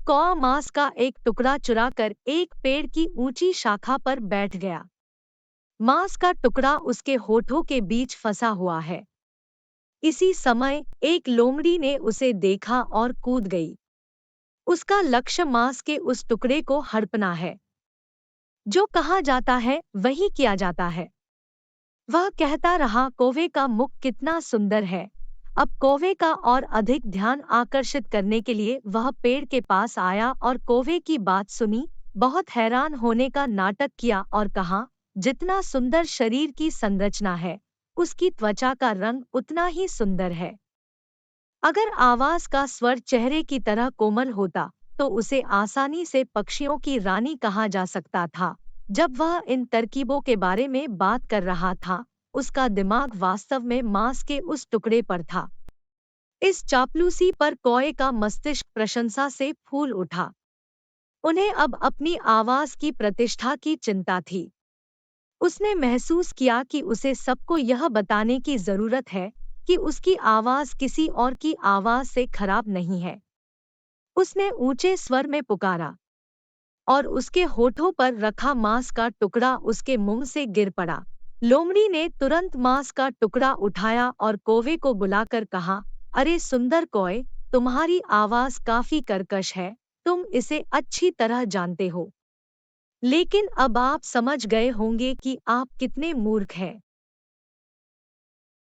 कौवा मांस का एक टुकड़ा चुराकर एक पेड़ की ऊंची शाखा पर बैठ गया। मांस का टुकड़ा उसके होठों के बीच फंसा हुआ है। इसी समय एक लोमड़ी ने उसे देखा और कूद गई। उसका लक्ष्य मांस के उस टुकड़े को हड़पना है। जो कहा जाता है वही किया जाता है। वह कहता रहा, कौवे का मुख कितना सुंदर है। अब कौवे का और अधिक ध्यान आकर्षित करने के लिए वह पेड़ के पास आया और कौवे की बात सुनी, बहुत हैरान होने का नाटक किया और कहा, जितना सुंदर शरीर की संरचना है, उसकी त्वचा का रंग उतना ही सुंदर है। अगर आवाज का स्वर चेहरे की तरह कोमल होता, तो उसे आसानी से पक्षियों की रानी कहा जा सकता था। जब वह इन तरकीबों के बारे में बात कर रहा था, उसका दिमाग वास्तव में मांस के उस टुकड़े पर था। इस चापलूसी पर कौवे का मस्तिष्क प्रशंसा से फूल उठा। उन्हें अब अपनी आवाज की प्रतिष्ठा की चिंता थी। उसने महसूस किया कि उसे सबको यह बताने की जरूरत है कि उसकी आवाज किसी और की आवाज से खराब नहीं है। उसने ऊंचे स्वर में पुकारा और उसके होठों पर रखा मांस का टुकड़ा उसके मुंह से गिर पड़ा। लोमड़ी ने तुरंत मांस का टुकड़ा उठाया और कौवे को बुलाकर कहा, अरे सुंदर कौवे, तुम्हारी आवाज काफी कर्कश है, तुम इसे अच्छी तरह जानते हो। लेकिन अब आप समझ गए होंगे कि आप कितने मूर्ख हैं।